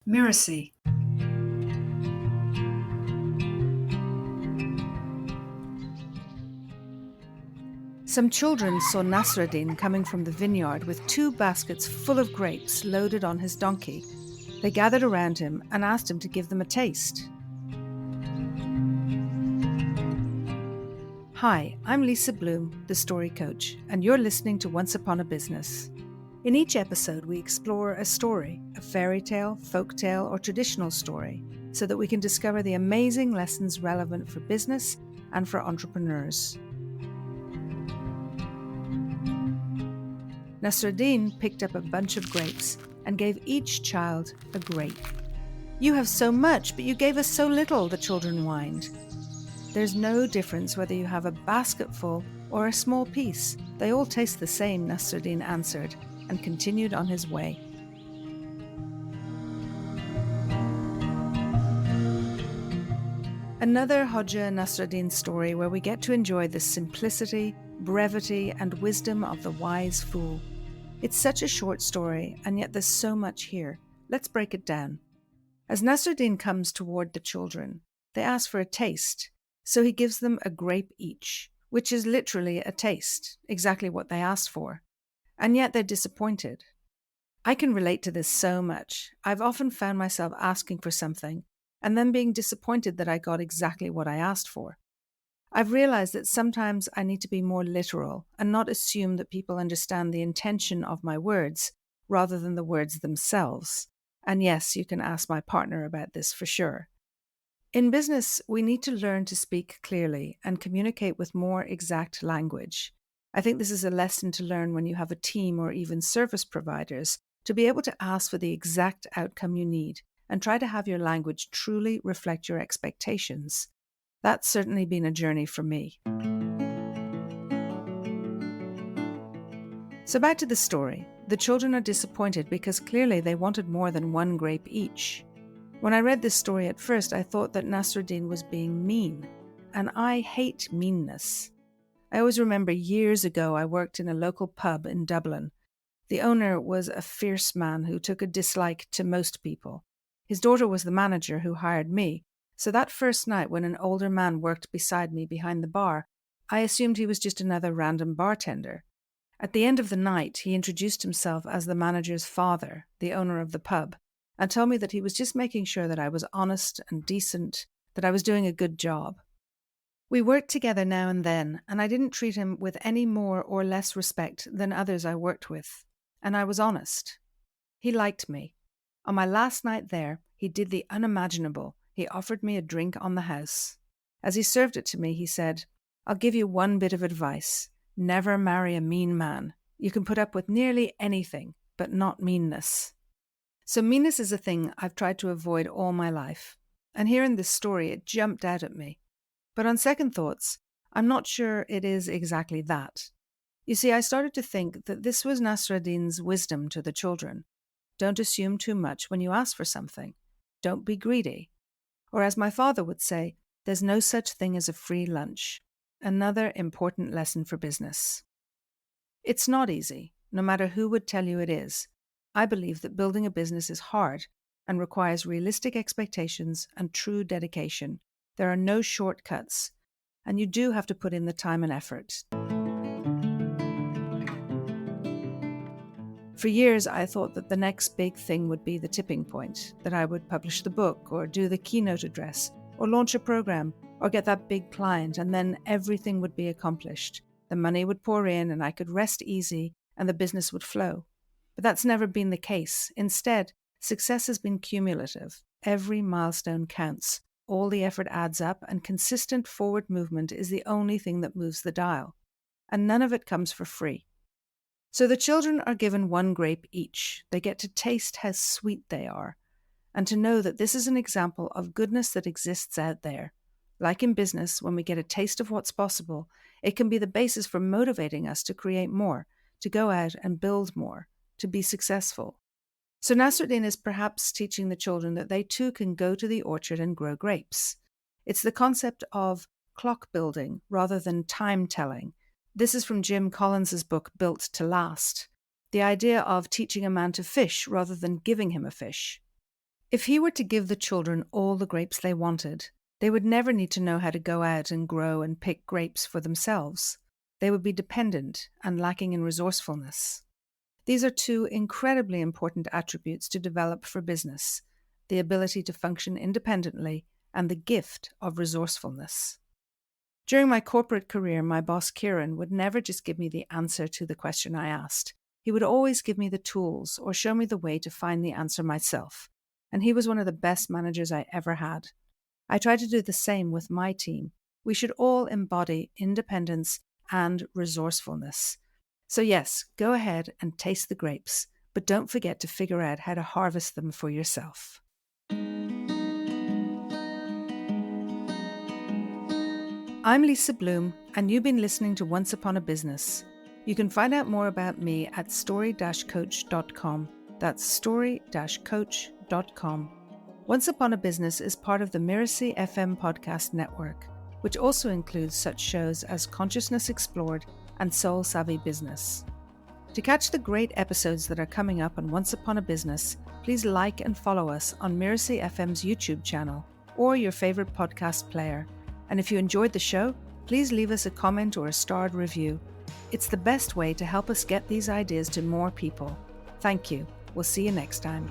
Mirasee. Some children saw Nasruddin coming from the vineyard with 2 baskets full of grapes loaded on his donkey. They gathered around him and asked him to give them a taste. Hi, I'm Lisa Bloom, the story coach, and you're listening to Once Upon a Business. In each episode, we explore a story, a fairy tale, folk tale, or traditional story, so that we can discover the amazing lessons relevant for business and for entrepreneurs. Nasruddin picked up a bunch of grapes and gave each child a grape. "You have so much, but you gave us so little," the children whined. "There's no difference whether you have a basketful or a small piece. They all taste the same," Nasruddin answered, and continued on his way. Another Hodja Nasruddin story where we get to enjoy the simplicity, brevity, and wisdom of the wise fool. It's such a short story, and yet there's so much here. Let's break it down. As Nasruddin comes toward the children, they ask for a taste, so he gives them a grape each, which is literally a taste, exactly what they asked for. And yet they're disappointed. I can relate to this so much. I've often found myself asking for something, and then being disappointed that I got exactly what I asked for. I've realized that sometimes I need to be more literal and not assume that people understand the intention of my words rather than the words themselves. And yes, you can ask my partner about this for sure. In business, we need to learn to speak clearly and communicate with more exact language. I think this is a lesson to learn when you have a team or even service providers, to be able to ask for the exact outcome you need and try to have your language truly reflect your expectations. That's certainly been a journey for me. So back to the story. The children are disappointed because clearly they wanted more than 1 grape each. When I read this story at first, I thought that Nasruddin was being mean, and I hate meanness. I always remember years ago I worked in a local pub in Dublin. The owner was a fierce man who took a dislike to most people. His daughter was the manager who hired me, so that first night when an older man worked beside me behind the bar, I assumed he was just another random bartender. At the end of the night, he introduced himself as the manager's father, the owner of the pub, and told me that he was just making sure that I was honest and decent, that I was doing a good job. We worked together now and then, and I didn't treat him with any more or less respect than others I worked with, and I was honest. He liked me. On my last night there, he did the unimaginable. He offered me a drink on the house. As he served it to me, he said, "I'll give you one bit of advice. Never marry a mean man. You can put up with nearly anything, but not meanness." So meanness is a thing I've tried to avoid all my life. And here in this story, it jumped out at me. But on second thoughts, I'm not sure it is exactly that. You see, I started to think that this was Nasruddin's wisdom to the children. Don't assume too much when you ask for something. Don't be greedy. Or as my father would say, there's no such thing as a free lunch. Another important lesson for business. It's not easy, no matter who would tell you it is. I believe that building a business is hard and requires realistic expectations and true dedication. There are no shortcuts, and you do have to put in the time and effort. For years, I thought that the next big thing would be the tipping point, that I would publish the book or do the keynote address or launch a program or get that big client, and then everything would be accomplished. The money would pour in and I could rest easy and the business would flow. But that's never been the case. Instead, success has been cumulative. Every milestone counts. All the effort adds up, and consistent forward movement is the only thing that moves the dial. And none of it comes for free. So the children are given 1 grape each. They get to taste how sweet they are, and to know that this is an example of goodness that exists out there. Like in business, when we get a taste of what's possible, it can be the basis for motivating us to create more, to go out and build more, to be successful. So Nasruddin is perhaps teaching the children that they too can go to the orchard and grow grapes. It's the concept of clock building rather than time telling. This is from Jim Collins's book, Built to Last. The idea of teaching a man to fish rather than giving him a fish. If he were to give the children all the grapes they wanted, they would never need to know how to go out and grow and pick grapes for themselves. They would be dependent and lacking in resourcefulness. These are two incredibly important attributes to develop for business: the ability to function independently and the gift of resourcefulness. During my corporate career, my boss Kieran would never just give me the answer to the question I asked. He would always give me the tools or show me the way to find the answer myself. And he was one of the best managers I ever had. I try to do the same with my team. We should all embody independence and resourcefulness. So yes, go ahead and taste the grapes, but don't forget to figure out how to harvest them for yourself. I'm Lisa Bloom, and you've been listening to Once Upon a Business. You can find out more about me at story-coach.com. That's story-coach.com. Once Upon a Business is part of the Mirasee FM podcast network, which also includes such shows as Consciousness Explored and Soul Savvy Business. To catch the great episodes that are coming up on Once Upon a Business, please like and follow us on Mirasee FM's YouTube channel or your favorite podcast player. And if you enjoyed the show, please leave us a comment or a starred review. It's the best way to help us get these ideas to more people. Thank you. We'll see you next time.